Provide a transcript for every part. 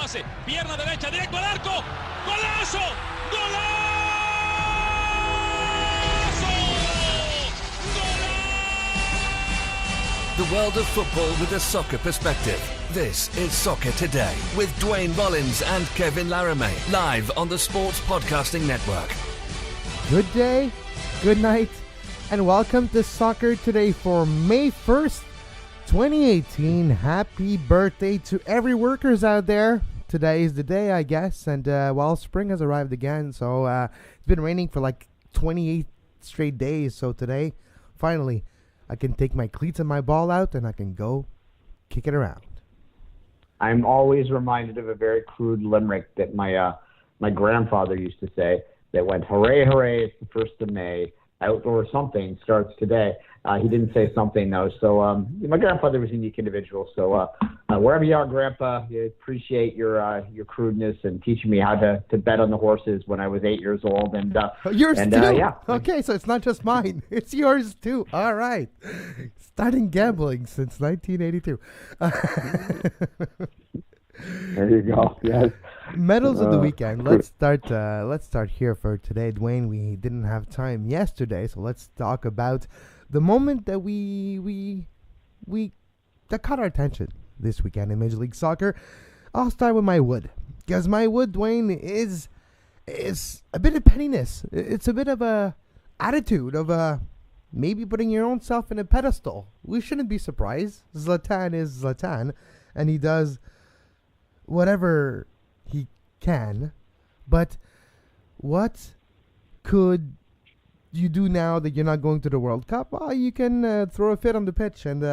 pase, pierna derecha, directo al arco, ¡golazo! ¡Golazo! The world of football with a soccer perspective. This is Soccer Today with Duane, Rollins and Kevin Laramee, live on the Sports Podcasting Network. Good day, good night, and welcome to Soccer Today for May 1st, 2018. Happy birthday to every workers out there. Today is the day, I guess, and spring has arrived again, so it's been raining for like 28 straight days, so today, finally, I can take my cleats and my ball out, and I can go kick it around. I'm always reminded of a very crude limerick that my grandfather used to say that went, "Hooray, hooray, it's the 1st of May. Outdoor something starts today." He didn't say something, though. So my grandfather was a unique individual. So wherever you are, Grandpa, I appreciate your crudeness and teaching me how to bet on the horses when I was 8 years old. And yours and, too? Yeah. Okay, so it's not just mine. It's yours too. All right. Starting gambling since 1982. There you go. Yes. Medals of the weekend. Let's start here for today, Duane. We didn't have time yesterday, so let's talk about the moment that that caught our attention this weekend in Major League Soccer. I'll start with my wood, because my wood, Duane, is a bit of pettiness. It's a bit of a attitude of maybe putting your own self in a pedestal. We shouldn't be surprised. Zlatan is Zlatan, and he does whatever he can, but what could you do now that you're not going to the World Cup? Well, you can throw a fit on the pitch, and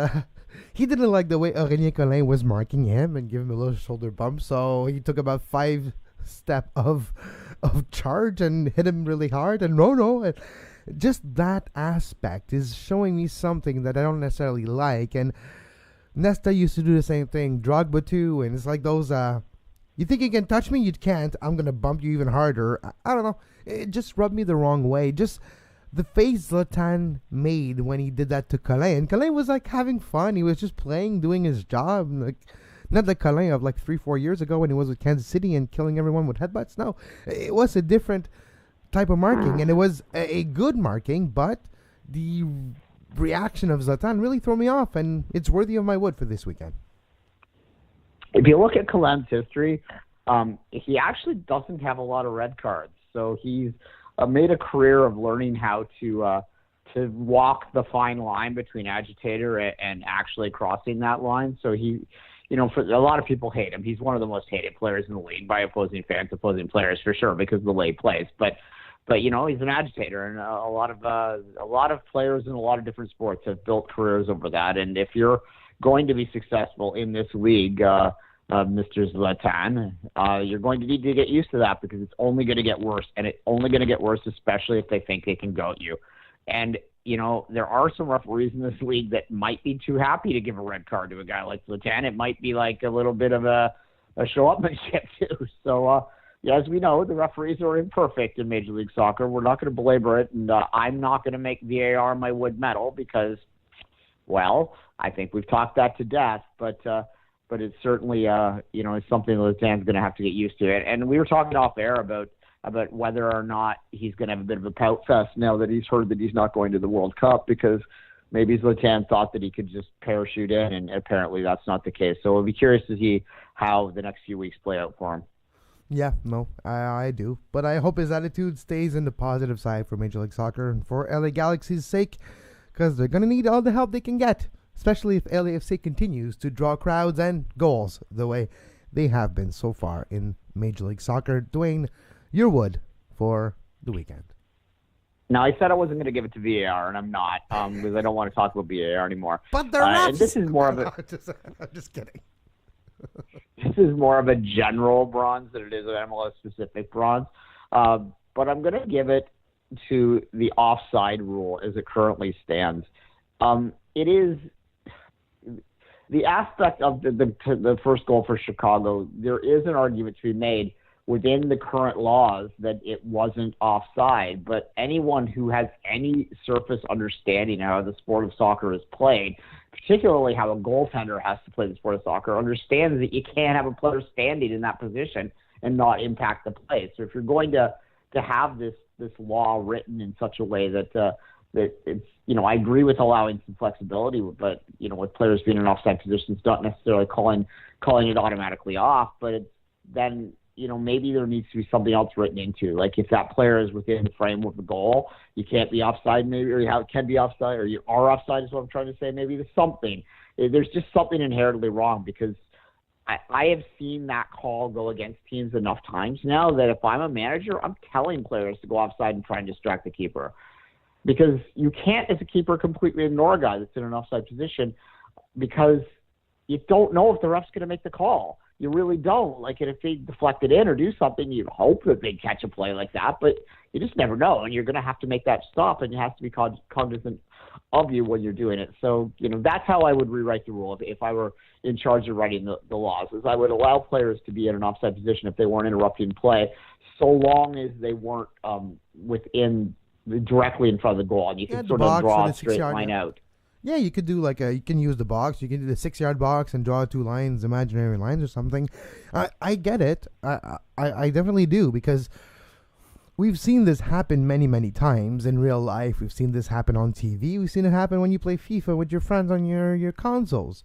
he didn't like the way Aurélien Collin was marking him and give him a little shoulder bump, so he took about 5 steps of charge and hit him really hard, and just that aspect is showing me something that I don't necessarily like. And Nesta used to do the same thing, Drogba too, and it's like those, you think you can touch me? You can't. I'm going to bump you even harder. I don't know. It just rubbed me the wrong way. Just the face Zlatan made when he did that to Collin. And Collin was like having fun. He was just playing, doing his job. Like, not the Collin of like 3-4 years ago when he was with Kansas City and killing everyone with headbutts. No, it was a different type of marking, and it was a good marking, but the reaction of Zlatan really threw me off, and it's worthy of my wood for this weekend. If you look at Collin's history, he actually doesn't have a lot of red cards. So he's made a career of learning how to walk the fine line between agitator and actually crossing that line. So he, for a lot of people hate him. He's one of the most hated players in the league by opposing fans, opposing players for sure, because of the way he plays. But he's an agitator, and a lot of players in a lot of different sports have built careers over that. And if you're going to be successful in this league, Mr. Zlatan, you're going to need to get used to that, because it's only going to get worse, and it's only going to get worse, especially if they think they can goat you. And there are some referees in this league that might be too happy to give a red card to a guy like Zlatan. It might be like a little bit of a show-upmanship too. So, as we know, the referees are imperfect in Major League Soccer. We're not going to belabor it, and I'm not going to make VAR my wood medal because, well, I think we've talked that to death. But it's certainly, it's something that Zlatan's going to have to get used to. And we were talking off air about whether or not he's going to have a bit of a pout fest now that he's heard that he's not going to the World Cup, because maybe Zlatan thought that he could just parachute in, and apparently that's not the case. So we'll be curious to see how the next few weeks play out for him. Yeah, no, I do. But I hope his attitude stays in the positive side for Major League Soccer and for LA Galaxy's sake, because they're going to need all the help they can get, especially if LAFC continues to draw crowds and goals the way they have been so far in Major League Soccer. Duane, your wood for the weekend. Now, I said I wasn't going to give it to VAR, and I'm not, because I don't want to talk about VAR anymore. But they're not. And this is more of a... I'm just kidding. This is more of a general bronze than it is an MLS-specific bronze. But I'm going to give it to the offside rule as it currently stands. It is the aspect of the first goal for Chicago. There is an argument to be made within the current laws that it wasn't offside. But anyone who has any surface understanding of how the sport of soccer is played, particularly how a goaltender has to play the sport of soccer, understands that you can't have a player standing in that position and not impact the play. So if you're going to have this law written in such a way that it's, I agree with allowing some flexibility, but, with players being in offside positions, not necessarily calling it automatically off, but then, maybe there needs to be something else written into, like if that player is within the frame of the goal, you can't be offside maybe, or you can be offside, or you are offside is what I'm trying to say. Maybe there's something. There's just something inherently wrong, because I have seen that call go against teams enough times now that if I'm a manager, I'm telling players to go offside and try and distract the keeper. Because you can't, as a keeper, completely ignore a guy that's in an offside position, because you don't know if the ref's going to make the call. You really don't. Like, if they deflect it in or do something, you hope that they catch a play like that, but you just never know, and you're going to have to make that stop, and you have to be cognizant of you when you're doing it. So, that's how I would rewrite the rule if I were in charge of writing the laws, is I would allow players to be in an offside position if they weren't interrupting play, so long as they weren't within directly in front of the goal, and you can sort of draw a straight line out. Yeah, you could do you can use the box. You can do the 6-yard box and draw 2 lines, imaginary lines or something. I get it. I definitely do, because we've seen this happen many, many times in real life. We've seen this happen on TV. We've seen it happen when you play FIFA with your friends on your consoles.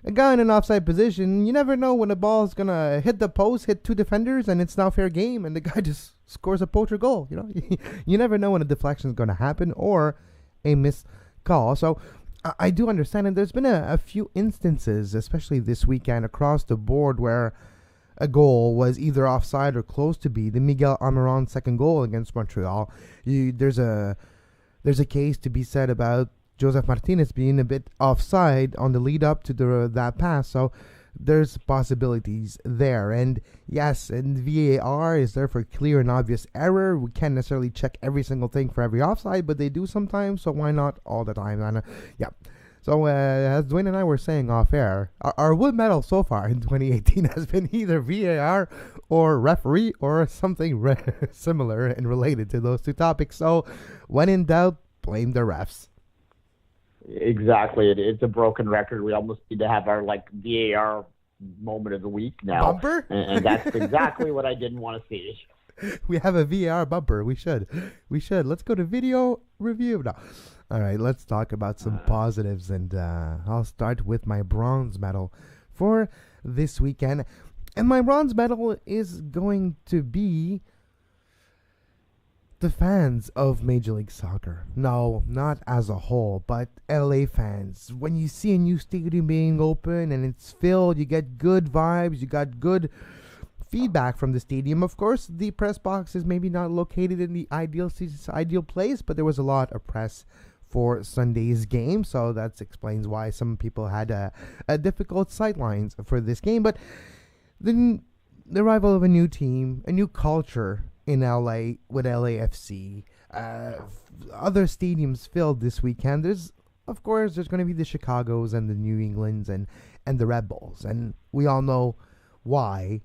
A guy in an offside position, you never know when the ball is going to hit the post, hit 2 defenders, and it's now fair game, and the guy just scores a poacher goal. You never know when a deflection is going to happen or a missed call. So I do understand, and there's been a few instances, especially this weekend, across the board where a goal was either offside or close to be. The Miguel Almiron second goal against Montreal. There's a case to be said about Joseph Martinez being a bit offside on the lead up to that pass. So there's possibilities there. And yes, and VAR is there for clear and obvious error. We can't necessarily check every single thing for every offside, but they do sometimes, so why not all the time? And yeah. So as Duane and I were saying off air, our wood medal so far in 2018 has been either VAR or referee or something similar and related to those two topics. So when in doubt, blame the refs. Exactly. It's a broken record. We almost need to have our VAR moment of the week now. Bumper? And that's exactly what I didn't want to see. We have a VAR bumper. We should. Let's go to video review now. All right, let's talk about some positives, and I'll start with my bronze medal for this weekend. And my bronze medal is going to be the fans of Major League Soccer. No, not as a whole, but LA fans. When you see a new stadium being open and it's filled, you get good vibes, you got good feedback from the stadium. Of course, the press box is maybe not located in the ideal place, but there was a lot of press for Sunday's game, so that explains why some people had a difficult sightlines for this game. But the arrival of a new team, a new culture in LA with LAFC, other stadiums filled this weekend. There's going to be the Chicagos and the New Englands and the Red Bulls, and we all know why,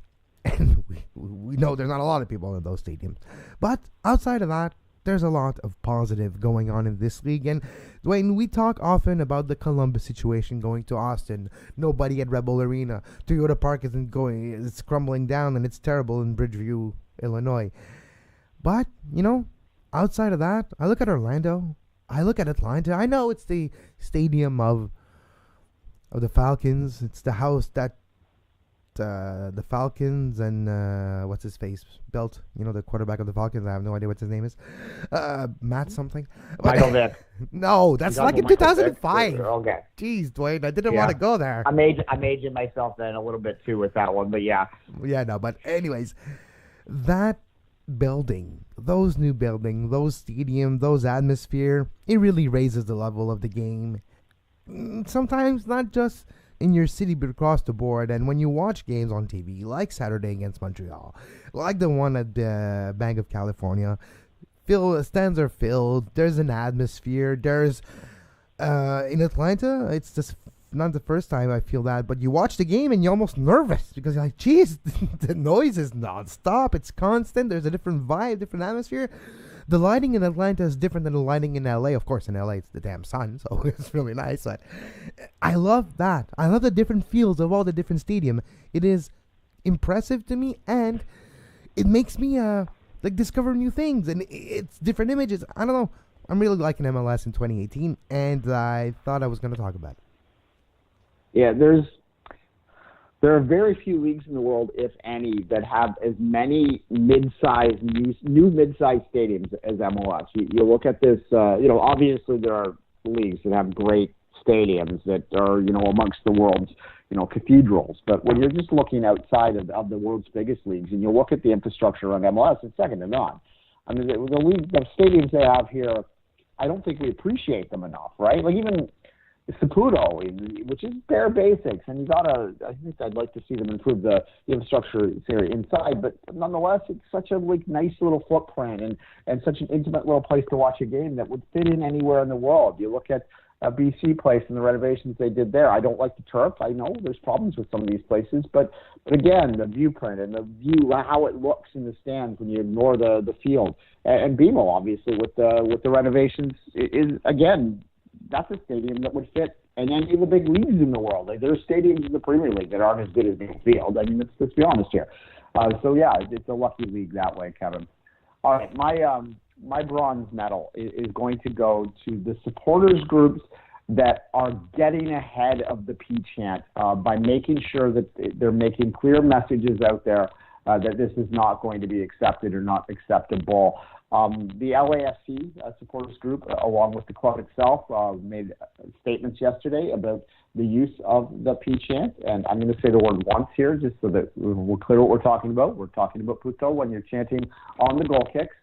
and we know there's not a lot of people in those stadiums. But outside of that, there's a lot of positive going on in this league. And Duane, we talk often about the Columbus situation going to Austin. Nobody at Red Bull Arena. Toyota Park it's crumbling down, and it's terrible in Bridgeview, Illinois. But, outside of that, I look at Orlando. I look at Atlanta. I know it's the stadium of the Falcons. It's the house that the Falcons and what's his face built. The quarterback of the Falcons. I have no idea what his name is. Matt something. Michael Vick. No, that's like in 2005. Okay. Jeez, Duane, I didn't want to go there. I'm aging myself then a little bit too with that one, but yeah. Yeah, no, but anyways, that building, those new buildings, those stadium, those atmosphere, it really raises the level of the game. Sometimes not just in your city, but across the board. And when you watch games on TV, like Saturday against Montreal, like the one at the Bank of California, stands are filled. There's an atmosphere. There's in Atlanta, it's just not the first time I feel that, but you watch the game and you're almost nervous because you're like, geez, the noise is nonstop. It's constant. There's a different vibe, different atmosphere. The lighting in Atlanta is different than the lighting in LA. Of course, in LA, it's the damn sun, so it's really nice. But I love that. I love the different feels of all the different stadium. It is impressive to me, and it makes me discover new things, and it's different images. I don't know. I'm really liking MLS in 2018, and I thought I was going to talk about it. Yeah, there are very few leagues in the world, if any, that have as many mid-sized, new mid-sized stadiums as MLS. You look at this, obviously there are leagues that have great stadiums that are, amongst the world's, cathedrals. But when you're just looking outside of the world's biggest leagues and you look at the infrastructure on MLS, it's second to none. I mean, the stadiums they have here, I don't think we appreciate them enough, right? Like even Saputo, which is bare basics, and I think I'd like to see them improve the infrastructure inside, but nonetheless, it's such a nice little footprint and such an intimate little place to watch a game that would fit in anywhere in the world. You look at BC Place and the renovations they did there. I don't like the turf. I know there's problems with some of these places, but again, the viewprint and the view, how it looks in the stands when you ignore the field, and BMO obviously with the renovations is again. That's a stadium that would fit in any of the big leagues in the world. Like, there's stadiums in the Premier League that aren't as good as the field. I mean, let's be honest here. So yeah, it's a lucky league that way, Kevin. All right, my bronze medal is going to go to the supporters groups that are getting ahead of the P chant by making sure that they're making clear messages out there that this is not going to be accepted or not acceptable. The LAFC supporters group, along with the club itself, made statements yesterday about the use of the P chant. And I'm going to say the word once here, just so that we're clear what we're talking about. We're talking about puto when you're chanting on the goal kicks.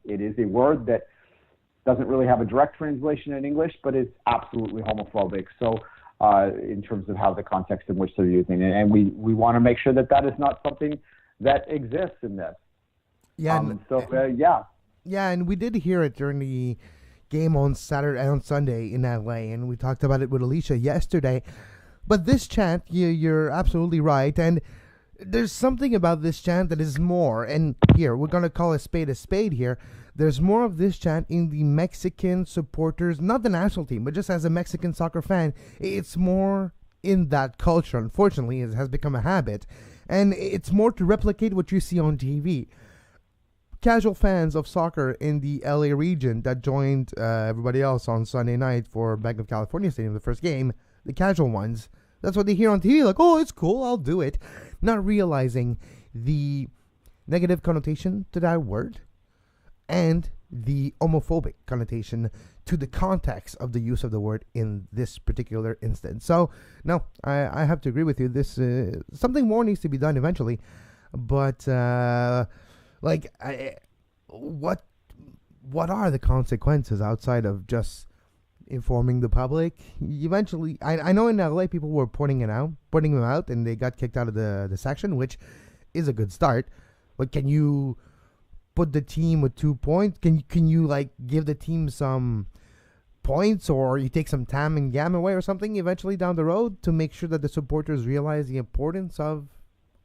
It is a word that doesn't really have a direct translation in English, but it's absolutely homophobic. So in terms of how the context in which they're using it. And we want to make sure that is not something that exists in this. Yeah. Yeah, and we did hear it during the game on Sunday in LA, and we talked about it with Alicia yesterday. But this chant, you're absolutely right, and there's something about this chant that is more, and here, we're going to call a spade here. There's more of this chant in the Mexican supporters, not the national team, but just as a Mexican soccer fan, it's more in that culture. Unfortunately, it has become a habit, and it's more to replicate what you see on TV. Casual fans of soccer in the LA region that joined everybody else on Sunday night for Bank of California Stadium, the first game, the casual ones, that's what they hear on TV, like, oh, it's cool, I'll do it, not realizing the negative connotation to that word and the homophobic connotation to the context of the use of the word in this particular instance. So, no, I have to agree with you. This something more needs to be done eventually, but what are the consequences outside of just informing the public? Eventually, I know in LA people were pointing them out, and they got kicked out of the section, which is a good start. But can you put the team with 2 points? Can you give the team some points, or you take some TAM and GAM away or something eventually down the road to make sure that the supporters realize the importance of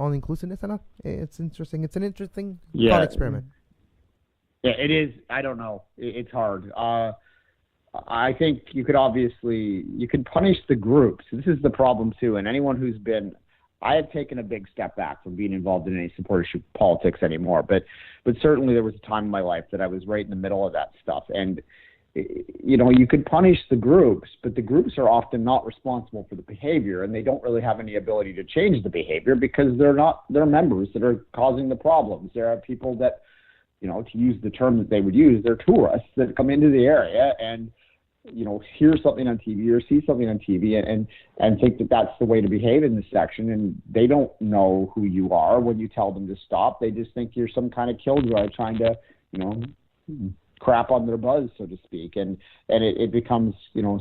all-inclusiveness? It's interesting. It's an interesting thought experiment. Yeah, it is. I don't know. It's hard. I think you could punish the groups. This is the problem too. And anyone who's been, I have taken a big step back from being involved in any supportership politics anymore. But certainly there was a time in my life that I was right in the middle of that stuff. And you could punish the groups, but the groups are often not responsible for the behavior, and they don't really have any ability to change the behavior because they're members that are causing the problems. There are people that, to use the term that they would use, they're tourists that come into the area and, hear something on TV or see something on TV and think that that's the way to behave in this section. And they don't know who you are when you tell them to stop. They just think you're some kind of killjoy trying to, crap on their buzz, so to speak, and it becomes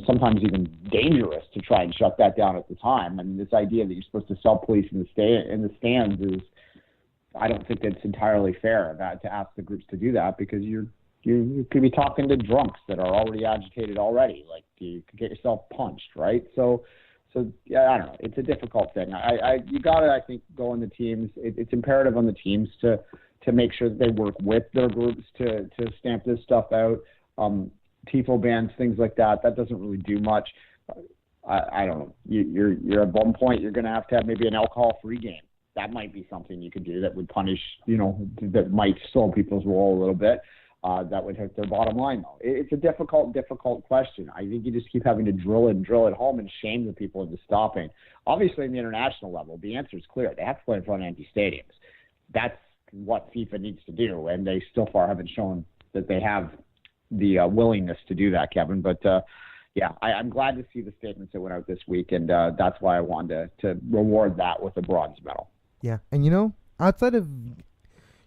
sometimes even dangerous to try and shut that down at the time. I mean, this idea that you're supposed to self-police in the stands is, I don't think that's entirely fair to ask the groups to do that, because you could be talking to drunks that are already agitated already. Like, you could get yourself punched, right? So yeah, I don't know. It's a difficult thing. You got to, I think, go on the teams. It's imperative on the teams to make sure that they work with their groups to stamp this stuff out. TIFO bans, things like that. That doesn't really do much. I don't know. You're at one point you're going to have maybe an alcohol-free game. That might be something you could do that would punish, that might slow people's roll a little bit. That would hurt their bottom line, though. It's a difficult question. I think you just keep having to drill it home and shame the people into stopping. Obviously, in the international level, the answer is clear. They have to play in front of empty stadiums. That's what FIFA needs to do, and they still far haven't shown that they have the willingness to do that, Kevin. But, yeah, I'm glad to see the statements that went out this week, and that's why I wanted to reward that with a bronze medal. Yeah, and outside of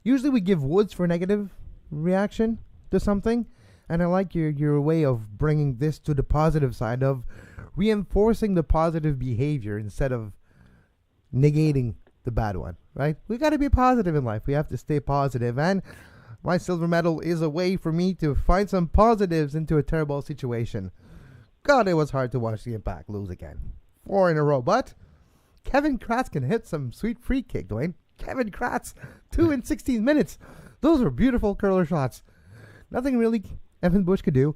usually we give Woods for negative reaction to something, and I like your way of bringing this to the positive side of reinforcing the positive behavior instead of negating the bad one, right? We got to be positive in life. We have to stay positive, and my silver medal is a way for me to find some positives into a terrible situation. God, it was hard to watch the Impact lose again. 4 in a row, but Kevin Kratz can hit some sweet free kick, Duane. Kevin Kratz, 2 in 16 minutes. Those were beautiful curler shots. Nothing really Evan Bush could do.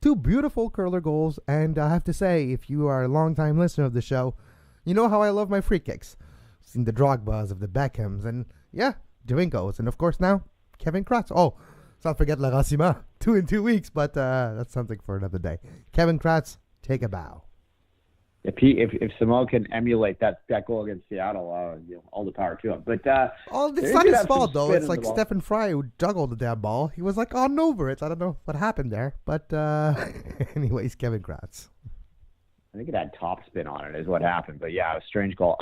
2 beautiful curler goals, and I have to say, if you are a long-time listener of the show, you know how I love my free kicks. Seen the Drogbas of the Beckhams, and yeah, Jovinkos, and of course now, Kevin Kratz. Oh, let's not forget La Racima, 2 in 2 weeks, but that's something for another day. Kevin Kratz, take a bow. If Samoa can emulate that goal against Seattle, all the power to him. But it's not his fault though. It's like Stephen Fry who juggled the damn ball. He was like on over it. I don't know what happened there, but anyways, Kevin Kratz. I think it had topspin on it is what happened. But yeah, it was a strange goal.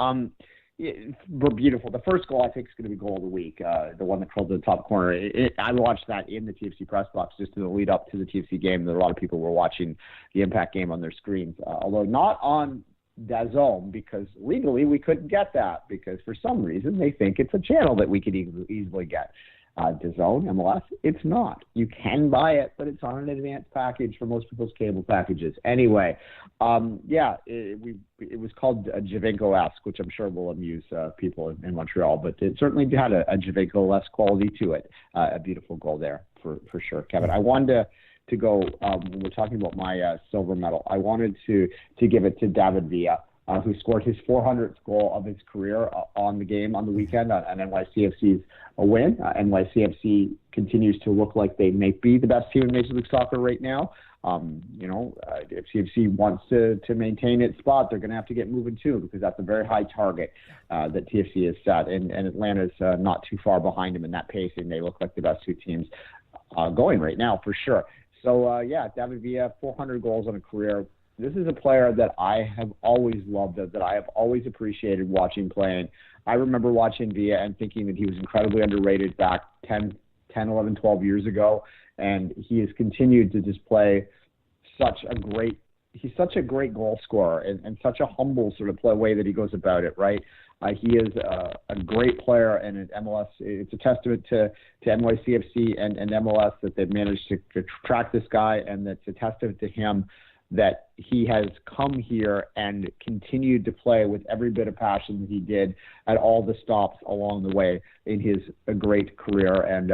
Beautiful. The first goal I think is going to be goal of the week. The one that curled to the top corner. I watched that in the TFC press box just to the lead up to the TFC game. A lot of people were watching the Impact game on their screens, although not on DAZN because legally we couldn't get that because for some reason they think it's a channel that we could easily get. DAZN, MLS, it's not. You can buy it, but it's on an advanced package for most people's cable packages. Anyway, it was called a Jovinko-esque, which I'm sure will amuse people in Montreal, but it certainly had a Jovinko-esque quality to it. A beautiful goal there for sure, Kevin. I wanted to go, when we're talking about my silver medal, I wanted to give it to David Villa. Who scored his 400th goal of his career on the game on the weekend on NYCFC's win. NYCFC continues to look like they may be the best team in Major League Soccer right now. If CFC wants to maintain its spot, they're going to have to get moving too because that's a very high target that TFC has set. And Atlanta's not too far behind them in that pacing. They look like the best 2 teams going right now for sure. So, David Villa, 400 goals on a career. This is a player that I have always loved, that I have always appreciated watching playing. I remember watching Villa and thinking that he was incredibly underrated back 10, 11, 12 years ago, and he has continued to just play he's such a great goal scorer and such a humble sort of way that he goes about it, right? He is a great player, and at MLS, it's a testament to NYCFC and MLS that they've managed to track this guy, and that's a testament to him that he has come here and continued to play with every bit of passion that he did at all the stops along the way in his great career. And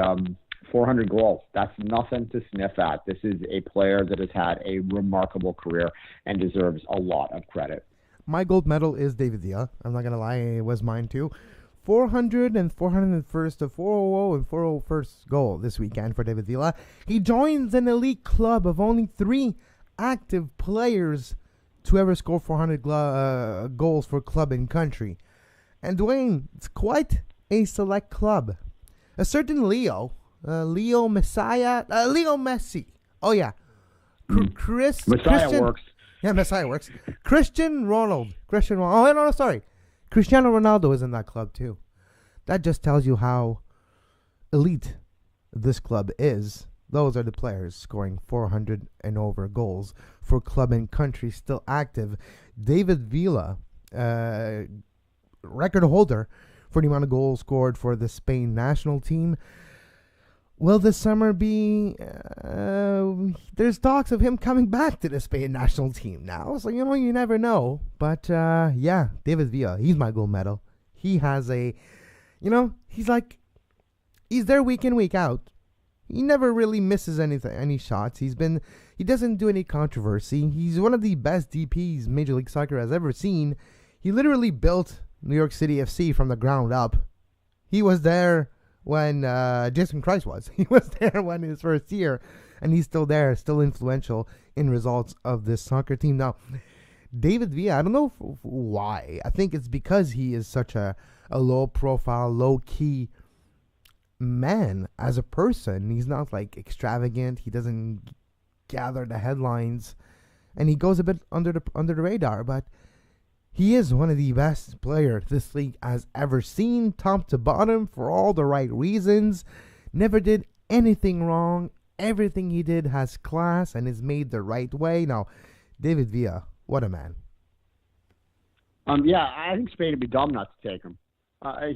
400 goals, that's nothing to sniff at. This is a player that has had a remarkable career and deserves a lot of credit. My gold medal is David Villa. I'm not going to lie, it was mine too. 400 and 401st, a 400 and 401st goal this weekend for David Villa. He joins an elite club of only 3 active players to ever score 400 goals for club and country. And Duane, it's quite a select club. A certain Leo Messi. Oh yeah. Messiah works. Yeah, Messiah works. Cristiano Ronaldo. Oh no, sorry. Cristiano Ronaldo is in that club too. That just tells you how elite this club is. Those are the players scoring 400 and over goals for club and country, still active. David Villa, record holder for the amount of goals scored for the Spain national team. will this summer be... there's talks of him coming back to the Spain national team now. So, you never know. But, yeah, David Villa, he's my gold medal. He has a... he's there week in, week out. He never really misses any shots. He doesn't do any controversy. He's one of the best DPs Major League Soccer has ever seen. He literally built New York City FC from the ground up. He was there when Jason Christ was. He was there when his first year, and he's still there, still influential in results of this soccer team. Now, David Villa, I don't know why. I think it's because he is such a low-profile, low-key man as a person. He's not extravagant. He doesn't gather the headlines, and he goes a bit under the radar, but he is one of the best players this league has ever seen, top to bottom, for all the right reasons. Never did anything wrong. Everything he did has class and is made the right way. Now, David Villa, what a man. Yeah, I think Spain would be dumb not to take him.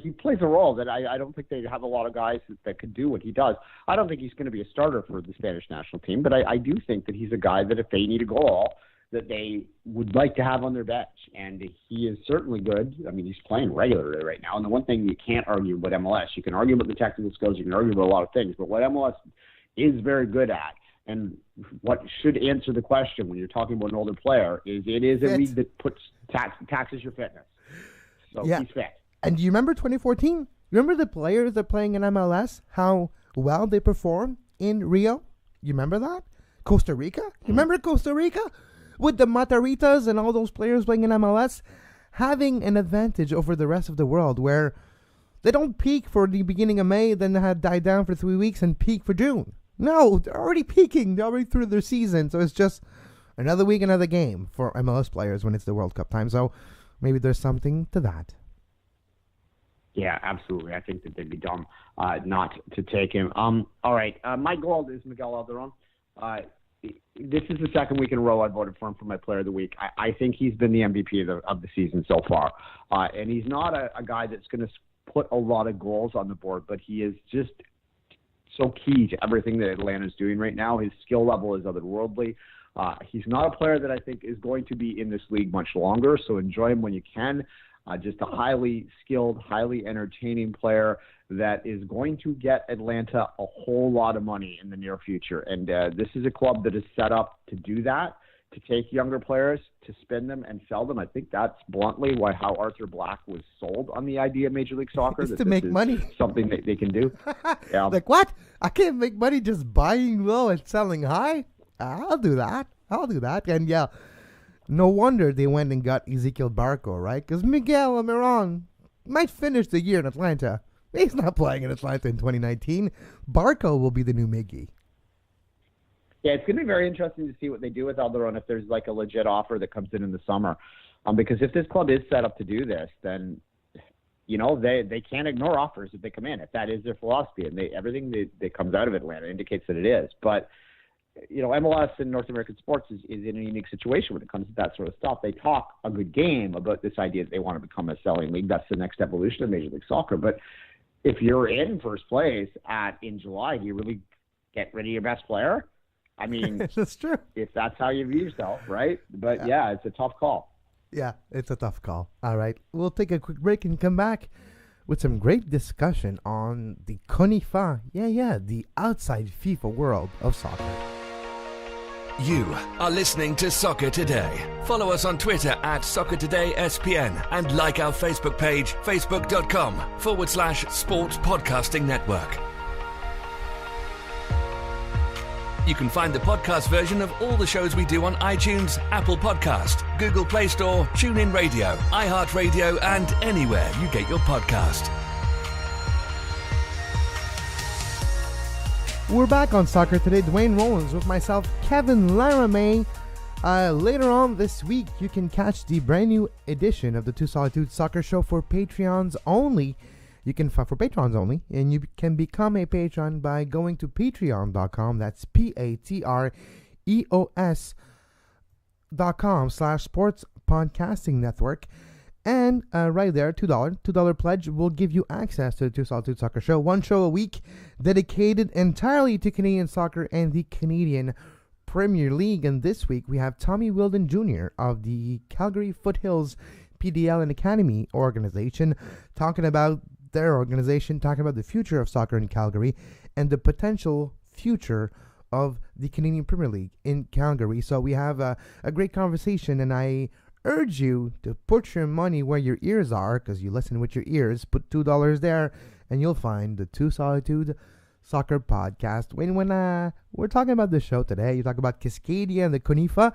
He plays a role that I don't think they have a lot of guys that could do what he does. I don't think he's going to be a starter for the Spanish national team, but I do think that he's a guy that if they need a goal, that they would like to have on their bench. And he is certainly good. I mean, he's playing regularly right now. And the one thing you can't argue about MLS, you can argue about the technical skills, you can argue about a lot of things, but what MLS is very good at, and what should answer the question when you're talking about an older player, is it is a league that taxes your fitness. So yeah. He's fit. And do you remember 2014? Remember the players that are playing in MLS, how well they performed in Rio? You remember that? Costa Rica? You remember Costa Rica? With the Mataritas and all those players playing in MLS, having an advantage over the rest of the world where they don't peak for the beginning of May, then they had died down for 3 weeks and peak for June. No, they're already peaking. They're already through their season. So it's just another week, another game for MLS players when it's the World Cup time. So maybe there's something to that. Yeah, absolutely. I think that they'd be dumb not to take him. All right. My goal is Miguel Alderón. This is the second week in a row I voted for him for my player of the week. I think he's been the MVP of the season so far. And he's not a guy that's going to put a lot of goals on the board, but he is just so key to everything that Atlanta's doing right now. His skill level is otherworldly. He's not a player that I think is going to be in this league much longer, so enjoy him when you can. Just a highly skilled, highly entertaining player that is going to get Atlanta a whole lot of money in the near future. And this is a club that is set up to do that, to take younger players, to spin them and sell them. I think that's bluntly how Arthur Black was sold on the idea of Major League Soccer. It's to make money. Something that they can do. Yeah. Like, what? I can't make money just buying low and selling high? I'll do that. And yeah, no wonder they went and got Ezequiel Barco, right? Because Miguel Almirón might finish the year in Atlanta. He's not playing in Atlanta in 2019. Barco will be the new Miggy. Yeah, it's going to be very interesting to see what they do with Alderón if there's a legit offer that comes in the summer. Because if this club is set up to do this, then, they can't ignore offers if they come in, if that is their philosophy. And everything that comes out of Atlanta indicates that it is. But, MLS and North American sports is in a unique situation when it comes to that sort of stuff. They talk a good game about this idea that they want to become a selling league. That's the next evolution of Major League Soccer. But if you're in first place in July, do you really get rid of your best player? I mean, that's true. If that's how you view yourself, right? But yeah, it's a tough call. Yeah, it's a tough call. All right, we'll take a quick break and come back with some great discussion on the CONIFA, the outside FIFA world of soccer. You are listening to Soccer Today. Follow us on Twitter at Soccer Today SPN and like our Facebook page, facebook.com/Sports Podcasting Network. You can find the podcast version of all the shows we do on iTunes, Apple Podcast, Google Play Store, TuneIn Radio, iHeartRadio, and anywhere you get your podcast. We're back on Soccer Today. Duane Rollins with myself, Kevin Laramee. Later on this week, you can catch the brand new edition of the Two Solitudes Soccer Show for Patreons only. You can for patrons only, and you can become a patron by going to patreon.com. That's patreos.com/Sports Podcasting Network. And right there, $2 pledge will give you access to the Two Solitude Soccer Show. One show a week dedicated entirely to Canadian soccer and the Canadian Premier League. And this week we have Tommy Wilden Jr. of the Calgary Foothills PDL and Academy organization talking about their organization, talking about the future of soccer in Calgary and the potential future of the Canadian Premier League in Calgary. So we have a great conversation, and I urge you to put your money where your ears are, because you listen with your ears. Put $2 there and you'll find the Two Solitude Soccer Podcast. When we're talking about the show today, you talk about Cascadia and the Conifa,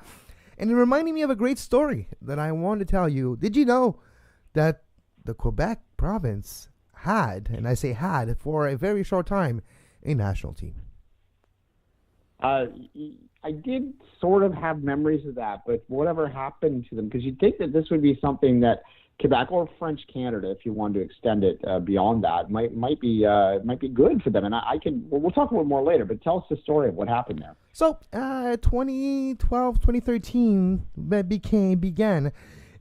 and it reminded me of a great story that I want to tell you. Did you know that the Quebec province had, and I say had for a very short time, a national team? I did sort of have memories of that, but whatever happened to them? Because you'd think that this would be something that Quebec or French Canada, if you wanted to extend it beyond that, might be good for them. And we'll talk about more later. But tell us the story of what happened there. So, 2012, 2013 began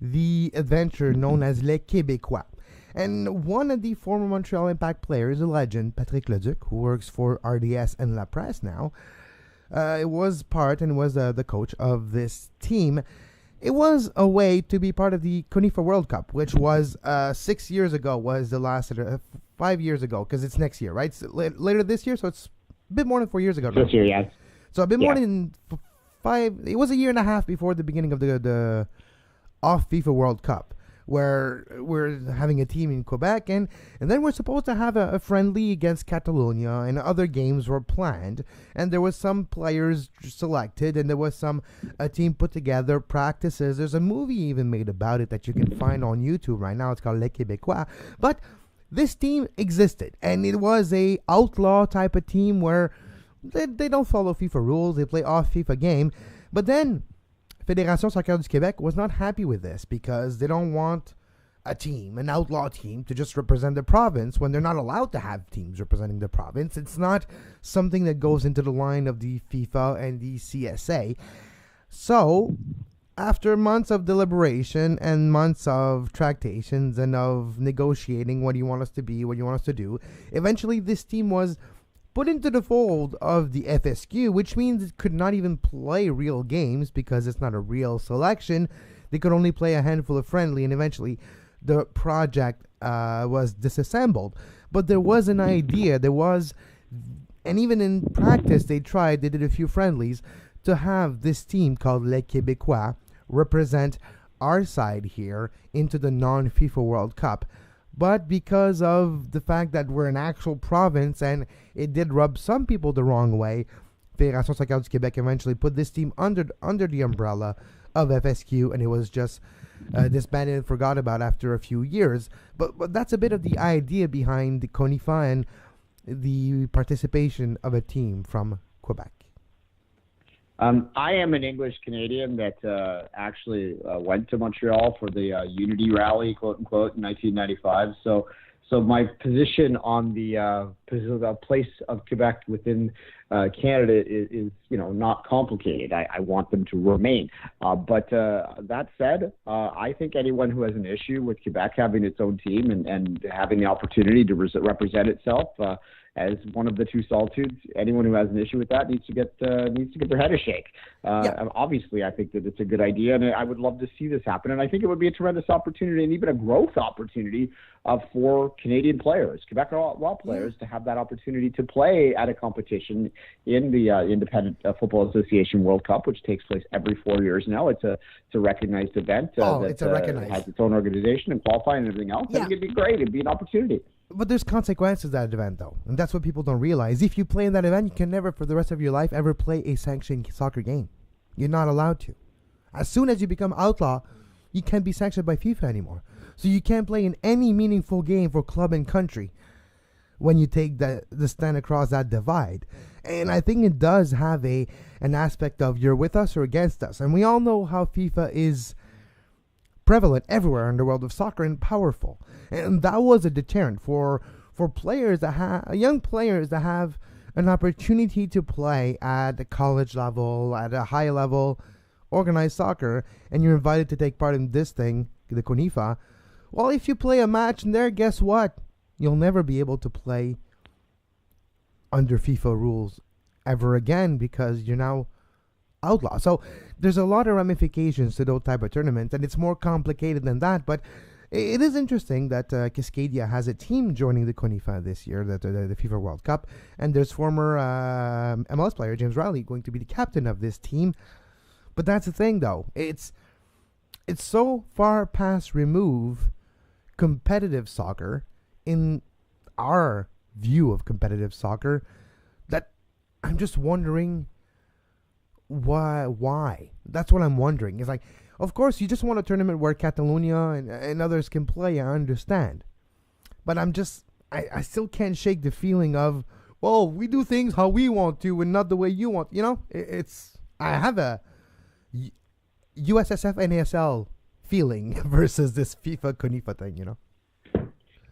the adventure known as Les Québécois. And one of the former Montreal Impact players, a legend, Patrick Leduc, who works for RDS and La Presse now, was part and was the coach of this team. It was a way to be part of the Conifa World Cup, which was 6 years ago, was the last, 5 years ago, because it's next year, right? So later this year, so it's a bit more than 4 years ago. This year, yes. So a bit more than 5, it was a year and a half before the beginning of the off FIFA World Cup, where we're having a team in Quebec, and then we're supposed to have a friendly against Catalonia, and other games were planned, and there was some players selected, and there was a team put together, practices. There's a movie even made about it that you can find on YouTube right now. It's called Les Québécois. But this team existed, and it was a outlaw type of team where they don't follow FIFA rules. They play off FIFA game. But then Fédération Soccer du Québec was not happy with this, because they don't want a team, an outlaw team, to just represent the province when they're not allowed to have teams representing the province. It's not something that goes into the line of the FIFA and the CSA. So, after months of deliberation and months of tractations and of negotiating, what do you want us to be, what do you want us to do, eventually this team was put into the fold of the FSQ, which means it could not even play real games because it's not a real selection. They could only play a handful of friendly, and eventually the project was disassembled. But there was an idea, and even in practice they did a few friendlies to have this team called Les Québécois represent our side here into the non-FIFA World Cup. But because of the fact that we're an actual province, and it did rub some people the wrong way, Fédération Soccer du Québec eventually put this team under the umbrella of FSQ, and it was just disbanded and forgot about after a few years. But that's a bit of the idea behind the Conifa and the participation of a team from Quebec. I am an English Canadian that actually went to Montreal for the Unity Rally, quote unquote, in 1995. So my position on the place of Quebec within Canada is not complicated. I want them to remain. But that said, I think anyone who has an issue with Quebec having its own team and having the opportunity to represent itself as one of the two solitudes, anyone who has an issue with that needs to get their head a shake. Obviously, I think that it's a good idea, and I would love to see this happen. And I think it would be a tremendous opportunity and even a growth opportunity for Canadian players, Quebec law players, to have that opportunity to play at a competition in the Independent Football Association World Cup, which takes place every 4 years now. It's a recognized event it's recognized. Has its own organization and qualifying and everything else. I think it'd be great. It'd be an opportunity. But there's consequences to that event, though. And that's what people don't realize. If you play in that event, you can never, for the rest of your life, ever play a sanctioned soccer game. You're not allowed to. As soon as you become outlaw, you can't be sanctioned by FIFA anymore. So you can't play in any meaningful game for club and country when you take the stand across that divide. And I think it does have an aspect of you're with us or against us. And we all know how FIFA is prevalent everywhere in the world of soccer and powerful. And that was a deterrent for players that young players that have an opportunity to play at the college level, at a high level, organized soccer, and you're invited to take part in this thing, the CONIFA. Well, if you play a match in there, guess what? You'll never be able to play under FIFA rules ever again because you're now outlaw. So there's a lot of ramifications to those type of tournaments, and it's more complicated than that. But it is interesting that Cascadia has a team joining the CONIFA this year, the FIFA World Cup, and there's former MLS player James Riley going to be the captain of this team. But that's the thing, though. It's so far past remove competitive soccer in our view of competitive soccer that I'm just wondering why. That's what I'm wondering. It's like, of course, you just want a tournament where Catalonia and others can play. I understand. But I still can't shake the feeling of, well, we do things how we want to and not the way you want. You know, I have a USSF NASL feeling versus this FIFA CONIFA thing, you know?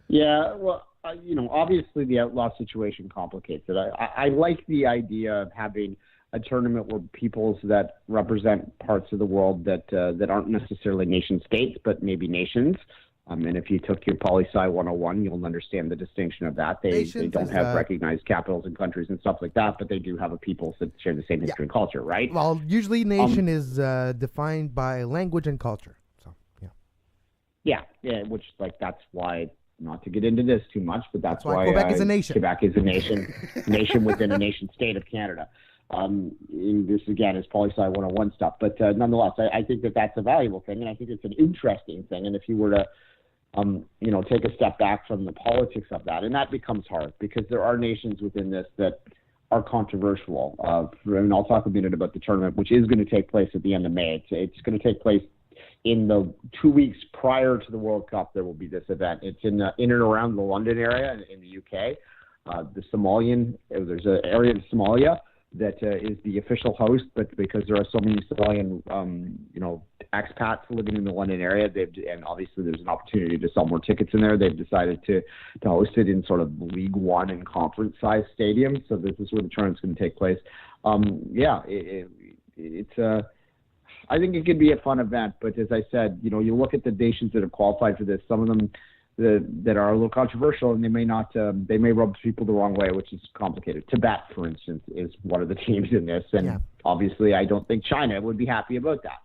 Yeah, well, obviously the outlaw situation complicates it. I like the idea of having a tournament where peoples that represent parts of the world that aren't necessarily nation states, but maybe nations. And if you took your poli-sci 101, you'll understand the distinction of that. They don't have recognized capitals and countries and stuff like that, but they do have a peoples that share the same history and culture, right? Well, usually nation is defined by language and culture. So, yeah. Yeah, which, that's why, not to get into this too much, but that's why Quebec is a nation. Quebec is a nation within a nation state of Canada. This, again, is poli-sci 101 stuff. But nonetheless, I think that that's a valuable thing, and I think it's an interesting thing. And if you were to take a step back from the politics of that, and that becomes hard because there are nations within this that are controversial. And I'll talk a minute about the tournament, which is going to take place at the end of May. It's going to take place in the 2 weeks prior to the World Cup. There will be this event. It's in and around the London area in the UK. There's an area of Somalia that is the official host, but because there are so many Somalian, expats living in the London area, and obviously there's an opportunity to sell more tickets in there. They've decided to host it in sort of League One and conference size stadiums. So this is where the tournament's going to take place. I think it could be a fun event, but as I said, you look at the nations that have qualified for this. Some of them that are a little controversial, and they may rub people the wrong way, which is complicated. Tibet, for instance, is one of the teams in this, and obviously I don't think China would be happy about that.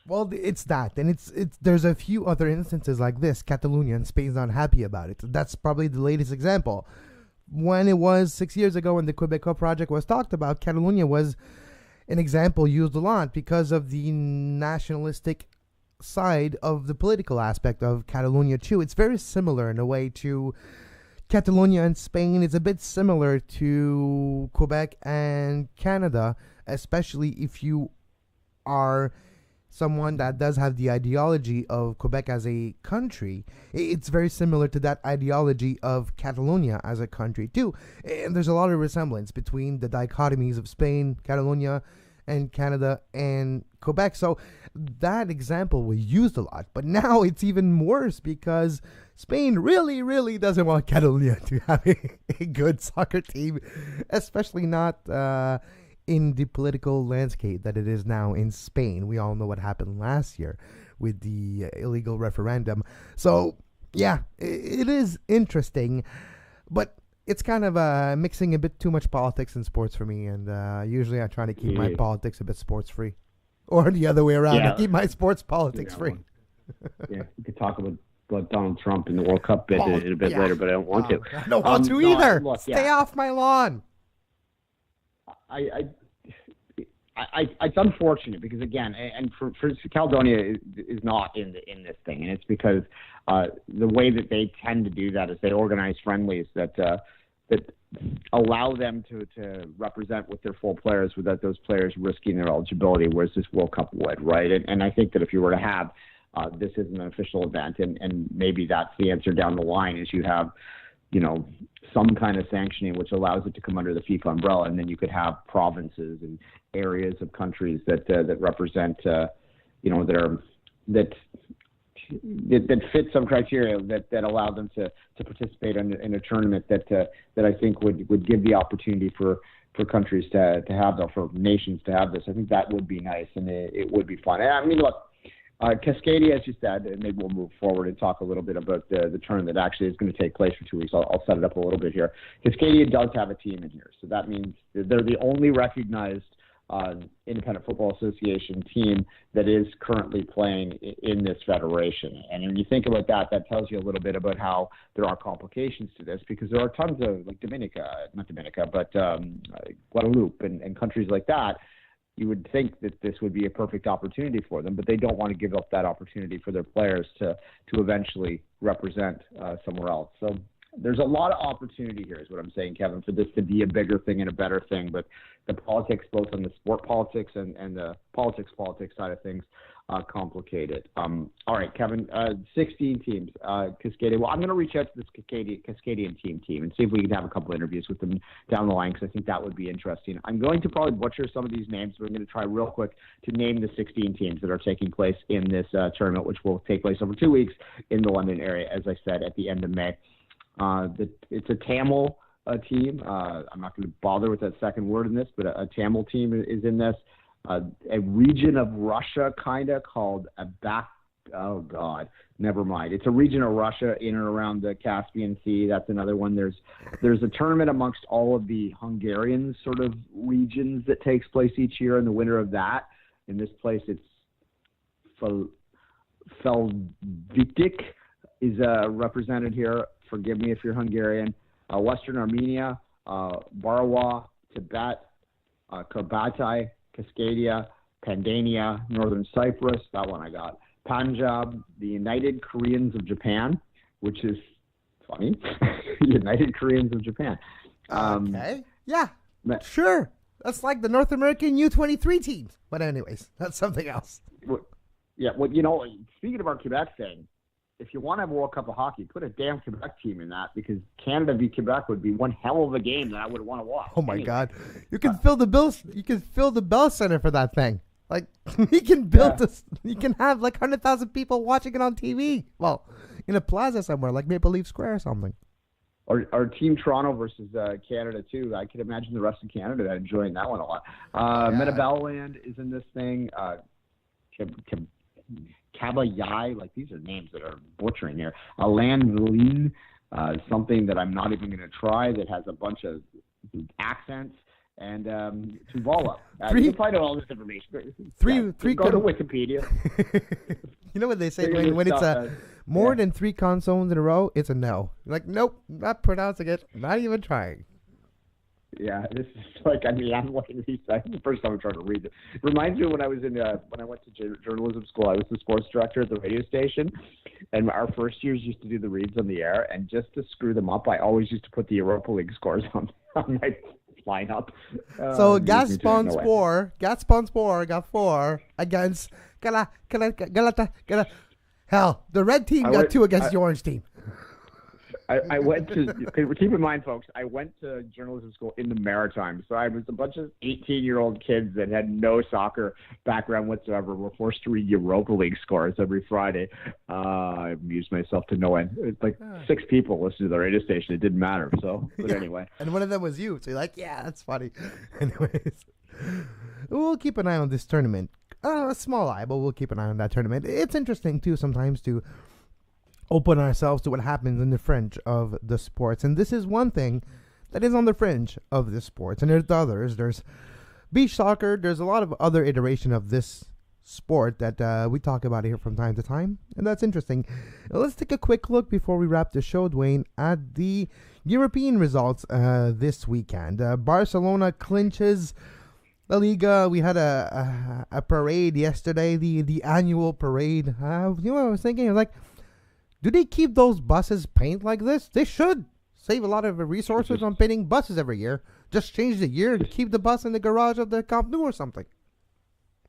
Well, it's that, and it's there's a few other instances like this. Catalonia and Spain's not happy about it. That's probably the latest example. When it was 6 years ago when the Quebecois project was talked about, Catalonia was an example used a lot because of the nationalistic side of the political aspect of Catalonia too. It's very similar in a way to Catalonia and Spain. It's a bit similar to Quebec and Canada, especially if you are someone that does have the ideology of Quebec as a country. It's very similar to that ideology of Catalonia as a country too. And there's a lot of resemblance between the dichotomies of Spain, Catalonia, and Canada and Quebec. So that example was used a lot, but now it's even worse because Spain really, really doesn't want Catalonia to have a good soccer team, especially not in the political landscape that it is now in Spain. We all know what happened last year with the illegal referendum. So yeah, it is interesting, but it's kind of mixing a bit too much politics in sports for me, and usually I try to keep my politics a bit sports-free. Or the other way around, I keep my sports politics free. We could talk about Donald Trump in the World Cup a bit later, but I don't want to. I don't want to either. Stay off my lawn. It's unfortunate because, again, and for Caledonia is not in this thing, and it's because the way that they tend to do that is they organize friendlies that allow them to represent with their full players without those players risking their eligibility, whereas this World Cup would, right? And I think that if you were to have this is an official event, and maybe that's the answer down the line, is you have, some kind of sanctioning which allows it to come under the FIFA umbrella, and then you could have provinces and areas of countries that represent, that fit some criteria that allow them to participate in a tournament that I think would give the opportunity for countries to have that, for nations to have this. I think that would be nice, and it would be fun. I mean, look, Cascadia, as you said, and maybe we'll move forward and talk a little bit about the tournament that actually is going to take place for 2 weeks. I'll set it up a little bit here. Cascadia does have a team in here, so that means they're the only recognized Independent Football Association team that is currently playing in this federation. And when you think about that, that tells you a little bit about how there are complications to this, because there are tons of, like Guadeloupe and countries like that. You would think that this would be a perfect opportunity for them, but they don't want to give up that opportunity for their players to eventually represent somewhere else. So there's a lot of opportunity here, is what I'm saying, Kevin, for this to be a bigger thing and a better thing. But the politics, both on the sport politics and the politics side of things, complicated. All right, Kevin, 16 teams. Cascadia. Well, I'm going to reach out to this Cascadian team and see if we can have a couple interviews with them down the line, because I think that would be interesting. I'm going to probably butcher some of these names, but I'm going to try real quick to name the 16 teams that are taking place in this tournament, which will take place over 2 weeks in the London area, as I said, at the end of May. It's a Tamil team. I'm not going to bother with that second word in this, but a Tamil team is in this. A region of Russia, kind of, called oh God, never mind. It's a region of Russia in and around the Caspian Sea. That's another one. There's a tournament amongst all of the Hungarian sort of regions that takes place each year in the winter of that. In this place, it's Felvitik is represented here. Forgive me if you're Hungarian. Western Armenia, Barawa, Tibet, Karbatai, Cascadia, Pandania, Northern Cyprus, that one I got. Punjab, the United Koreans of Japan, which is funny. United Koreans of Japan. Okay. Yeah, sure. That's like the North American U23 teams. But anyways, that's something else. Yeah, well, speaking of our Quebec thing, if you want to have a World Cup of Hockey, put a damn Quebec team in that, because Canada v. Quebec would be one hell of a game that I would want to watch. Oh my God, you can fill the Bills. You can fill the Bell Center for that thing. Like you can build this. You can have like 100,000 people watching it on TV. Well, in a plaza somewhere, like Maple Leaf Square or something. Or Team Toronto versus Canada too. I could imagine the rest of Canada enjoying that one a lot. Metabellland is in this thing. Kabayai, like these are names that are butchering here. Landlin, something that I'm not even going to try, that has a bunch of accents, and Tuvala. You can find out all this information. Go to Wikipedia. You know what they say when it's more than 3 consonants in a row, it's a no. Like, nope, not pronouncing it, not even trying. Yeah, this is like, I'm looking at these. The first time I'm trying to read it. Reminds me of when I was when I went to journalism school. I was the sports director at the radio station, and our first years used to do the reads on the air. And just to screw them up, I always used to put the Europa League scores on my lineup. So Gaspon Spor got 4 against Galata. Hell, the red team got 2 against the orange team. I went to, keep in mind, folks, I went to journalism school in the Maritimes. So I was a bunch of 18-year-old kids that had no soccer background whatsoever, were forced to read Europa League scores every Friday. I amused myself to no end. It's like 6 people listened to the radio station. It didn't matter. So, but anyway. And one of them was you. So you're like, yeah, that's funny. Anyways, we'll keep an eye on this tournament. A small eye, but we'll keep an eye on that tournament. It's interesting, too, sometimes to open ourselves to what happens in the fringe of the sports. And this is one thing that is on the fringe of the sports. And there's others. There's beach soccer. There's a lot of other iteration of this sport that we talk about here from time to time. And that's interesting. Now, let's take a quick look before we wrap the show, Duane, at the European results this weekend. Barcelona clinches La Liga. We had a parade yesterday, the annual parade. You know what I was thinking? I was like, do they keep those buses painted like this? They should save a lot of resources on painting buses every year. Just change the year and keep the bus in the garage of the Camp Nou or something.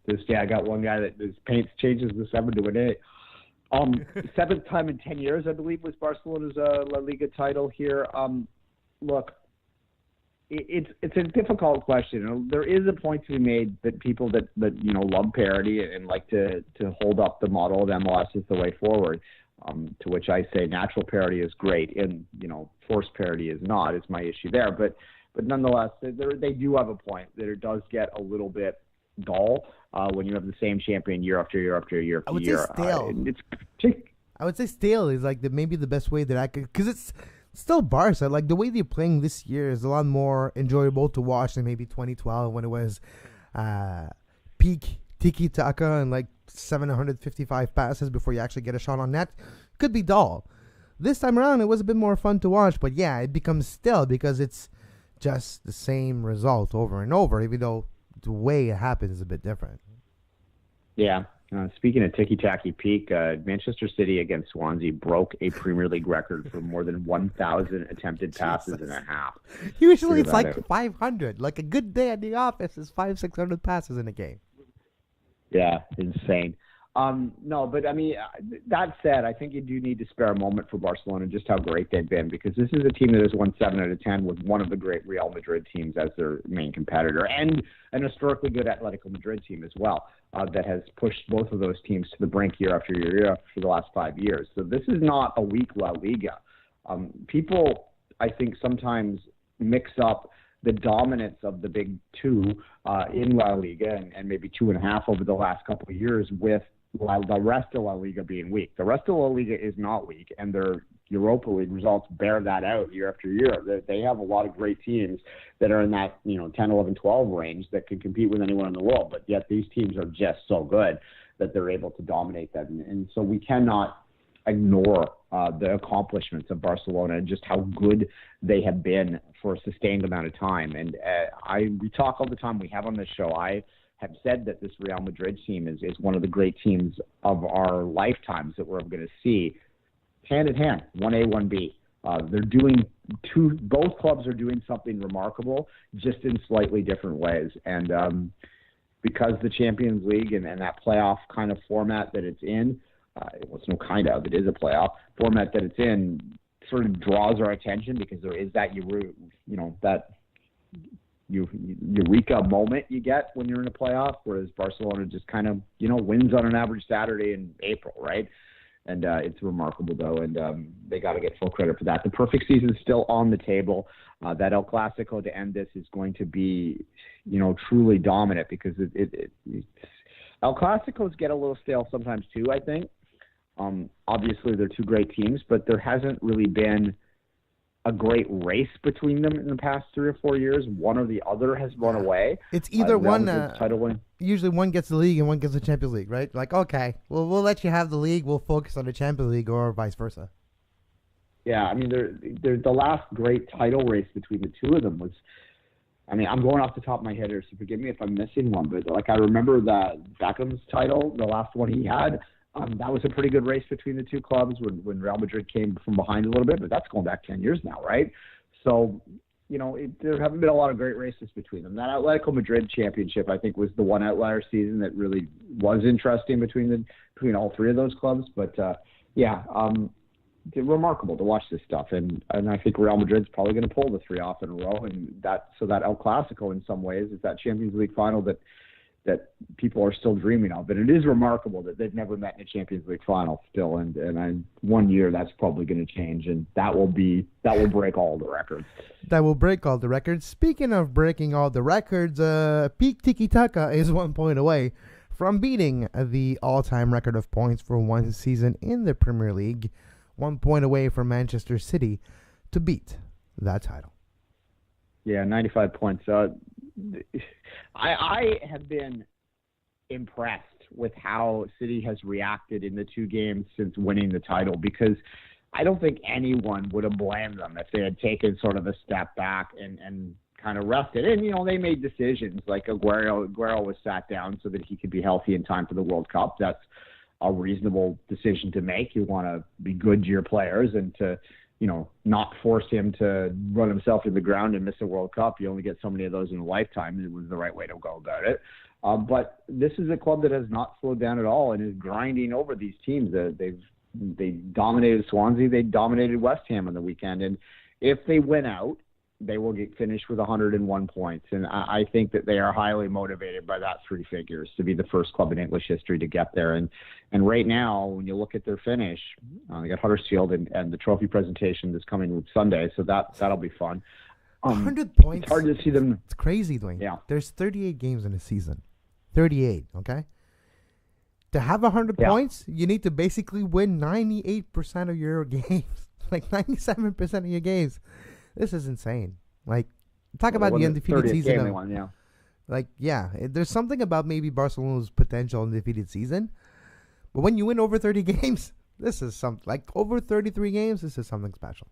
I got one guy that his paint changes the 7 to an 8. 7th time in 10 years, I believe, was Barcelona's La Liga title here. Look, it's a difficult question. There is a point to be made that people that love parity and like to hold up the model of MLS as the way forward. To which I say natural parity is great, and forced parity is not. It's my issue there, but nonetheless, they do have a point that it does get a little bit dull. when you have the same champion year after year after year after year. I would say stale is like maybe the best way that I could, because it's still Barca. Like the way they're playing this year is a lot more enjoyable to watch than maybe 2012 when it was peak tiki taka and like 755 passes before you actually get a shot on net. Could be dull. This time around, it was a bit more fun to watch, but yeah, it becomes stale because it's just the same result over and over, even though the way it happens is a bit different. Yeah. Speaking of ticky-tacky peak, Manchester City against Swansea broke a Premier League record for more than 1,000 attempted passes in a half. Usually it's like 500. Like a good day at the office is 500-600 passes in a game. Yeah, insane. No, but I mean, that said, I think you do need to spare a moment for Barcelona and just how great they've been, because this is a team that has won 7 out of 10 with one of the great Real Madrid teams as their main competitor, and an historically good Atletico Madrid team as well, that has pushed both of those teams to the brink year after year for the last 5 years. So this is not a weak La Liga. People, I think, sometimes mix up the dominance of the big two in La Liga and maybe 2.5 over the last couple of years with the rest of La Liga being weak. The rest of La Liga is not weak, and their Europa League results bear that out year after year. They have a lot of great teams that are in that 10, 11, 12 range that can compete with anyone in the world, but yet these teams are just so good that they're able to dominate them. And so we cannot ignore the accomplishments of Barcelona and just how good they have been for a sustained amount of time. And we talk all the time, we have on this show, I have said that this Real Madrid team is one of the great teams of our lifetimes that we're going to see hand in hand, 1A, 1B. They're doing both clubs are doing something remarkable, just in slightly different ways. And because the Champions League and that playoff kind of format that it's in, it is a playoff format that it's in, sort of draws our attention because there is that eureka moment you get when you're in a playoff, whereas Barcelona just kind of, wins on an average Saturday in April, right? And it's remarkable, though, and they got to get full credit for that. The perfect season is still on the table. That El Clasico to end this is going to be, truly dominant, because El Clasicos get a little stale sometimes too, I think. Obviously, they're two great teams, but there hasn't really been a great race between them in the past 3 or 4 years. One or the other has run away. It's either one title win. Usually one gets the league and one gets the Champions League, right? Like, okay, we'll let you have the league. We'll focus on the Champions League, or vice versa. Yeah, I mean, the last great title race between the two of them was, I mean, I'm going off the top of my head here, so forgive me if I'm missing one, but like I remember that Beckham's title, the last one he had, that was a pretty good race between the two clubs when Real Madrid came from behind a little bit, but that's going back 10 years now, right? So, there haven't been a lot of great races between them. That Atletico Madrid championship, I think, was the one outlier season that really was interesting between all three of those clubs. But, it's remarkable to watch this stuff. And I think Real Madrid's probably going to pull the 3 off in a row. And that El Clasico, in some ways, is that Champions League final that people are still dreaming of. And it is remarkable that they've never met in a Champions League final still. And 1 year, that's probably going to change. And that will break all the records. That will break all the records. Speaking of breaking all the records, peak tiki-taka is 1 point away from beating the all-time record of points for one season in the Premier League. 1 point away from Manchester City to beat that title. Yeah, 95 points. I have been impressed with how City has reacted in the 2 games since winning the title, because I don't think anyone would have blamed them if they had taken sort of a step back and kind of rested. And, they made decisions like Aguero was sat down so that he could be healthy in time for the World Cup. That's a reasonable decision to make. You want to be good to your players and to, not force him to run himself in the ground and miss a World Cup. You only get so many of those in a lifetime. It was the right way to go about it. But this is a club that has not slowed down at all and is grinding over these teams. They dominated Swansea. They dominated West Ham on the weekend. And if they win out, they will get finished with 101 points. And I think that they are highly motivated by that 3 figures to be the first club in English history to get there. And right now, when you look at their finish, they got Huddersfield and the trophy presentation this coming Sunday, so that'll be fun. 100 points. It's hard to see them. It's crazy, Duane. Yeah. There's 38 games in a season. 38, okay? To have 100 points, you need to basically win 98% of your games. Like 97% of your games. This is insane. Like, talk about the undefeated season. There's something about maybe Barcelona's potential undefeated season. But when you win over 30 games, this is something. Like, over 33 games, this is something special.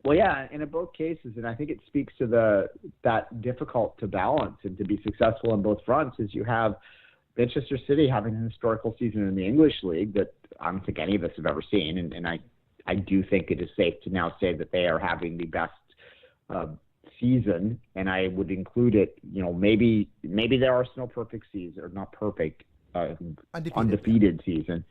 Well, yeah, and in both cases, and I think it speaks to that difficult to balance and to be successful on both fronts, is you have Manchester City having an historical season in the English League that I don't think any of us have ever seen, and I do think it is safe to now say that they are having the best season, and I would include it. Maybe there are no perfect season, or not perfect, undefeated season,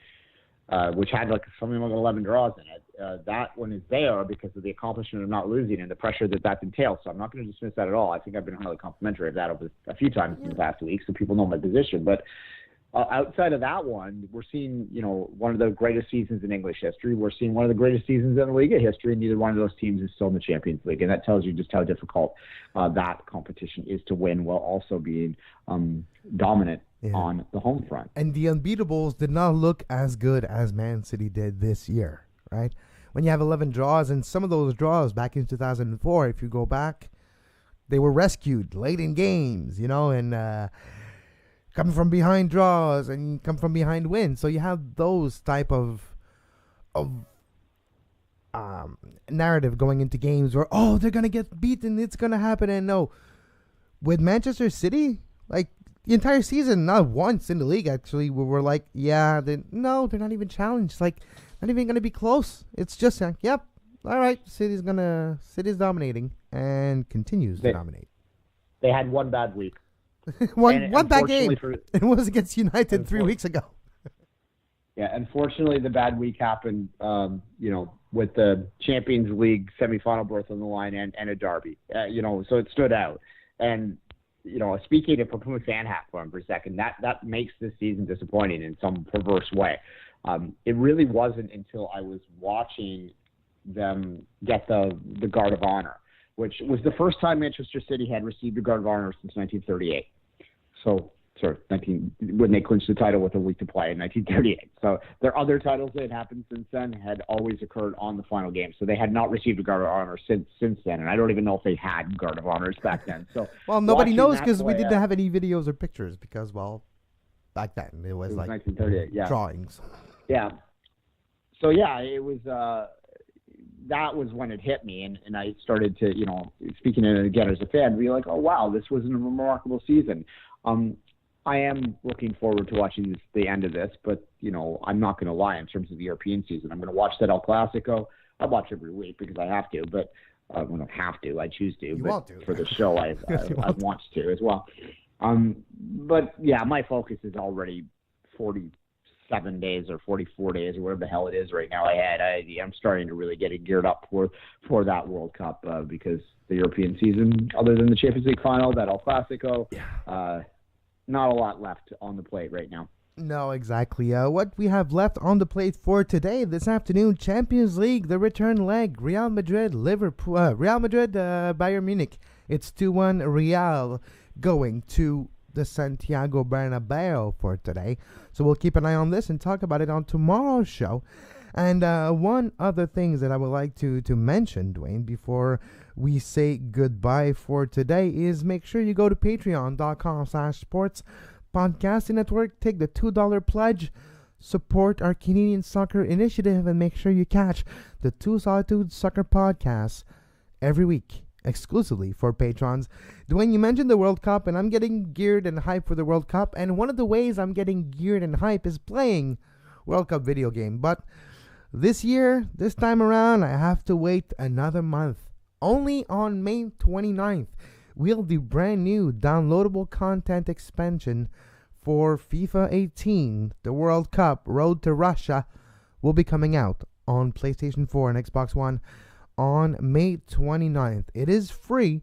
which had something like 11 draws in it. That one is there because of the accomplishment of not losing and the pressure that entails. So I'm not going to dismiss that at all. I think I've been highly complimentary of that over a few times in the past week, so people know my position. But outside of that one, we're seeing, one of the greatest seasons in English history. We're seeing one of the greatest seasons in the Liga history, and neither one of those teams is still in the Champions League. And that tells you just how difficult that competition is to win while also being dominant on the home front. And the unbeatables did not look as good as Man City did this year, right? When you have 11 draws, and some of those draws back in 2004, if you go back, they were rescued late in games, and coming from behind draws and come from behind wins. So you have those type of narrative going into games where, they're going to get beaten, it's going to happen. And no, with Manchester City, like the entire season, not once in the league, actually, we were like, they're not even challenged. Like, not even going to be close. It's just like, yep, all right, City's dominating and continues to dominate. They had one bad week. one bad game. It was against United 3 weeks ago. Yeah, unfortunately, the bad week happened, with the Champions League semifinal berth on the line and a derby. So it stood out. And, speaking of put a fan hat for him for a second, that makes this season disappointing in some perverse way. It really wasn't until I was watching them get the Guard of Honor, which was the first time Manchester City had received a Guard of Honor since 1938. So, when they clinched the title with a week to play in 1938. So their other titles that had happened since then had always occurred on the final game. So they had not received a Guard of Honor since then, and I don't even know if they had Guard of Honors back then. So nobody knows because we didn't have any videos or pictures because, back then it was like 1938, drawings. Yeah. So it was. That was when it hit me, and I started to, speaking it again as a fan, be like, oh wow, this was a remarkable season. I am looking forward to watching the end of this, but I'm not going to lie in terms of the European season. I'm going to watch that El Clasico. I watch every week because I have to, but I don't have to. I choose to. You want to. For the show, I want to as well. But yeah, my focus is already 47 days or 44 days or whatever the hell it is right now. I'm starting to really get it geared up for that World Cup because the European season, other than the Champions League final, that El Clasico, not a lot left on the plate right now. No, exactly. What we have left on the plate for today, this afternoon, Champions League, the return leg, Real Madrid, Bayern Munich. It's 2-1 Real going to the Santiago Bernabeu for today. So we'll keep an eye on this and talk about it on tomorrow's show. And one other thing that I would like to mention, Duane, before we say goodbye for today is make sure you go to patreon.com/sports podcasting network, take the $2 pledge, support our Canadian Soccer Initiative, and make sure you catch the Two Solitudes Soccer podcasts every week exclusively for patrons. Duane, you mentioned the World Cup, and I'm getting geared and hyped for the World Cup, and one of the ways I'm getting geared and hyped is playing World Cup video game. But this time around, I have to wait another month. Only on May 29th will the brand new downloadable content expansion for FIFA 18, the World Cup Road to Russia, will be coming out on PlayStation 4 and Xbox One on May 29th. It is free,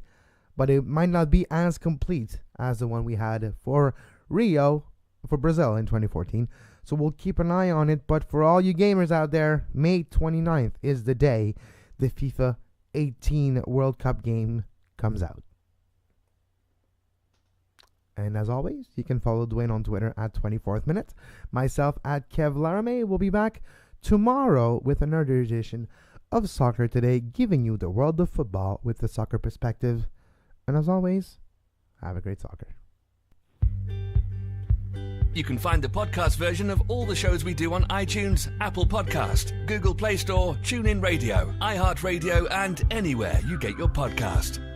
but it might not be as complete as the one we had for Brazil in 2014. So we'll keep an eye on it. But for all you gamers out there, May 29th is the day the FIFA 18 World Cup game comes out. And as always, you can follow Duane on Twitter at 24th Minute. Myself at Kev Laramee. We'll be back tomorrow with another edition of Soccer Today, giving you the world of football with the soccer perspective. And as always, have a great soccer. You can find the podcast version of all the shows we do on iTunes, Apple Podcast, Google Play Store, TuneIn Radio, iHeartRadio, and anywhere you get your podcast.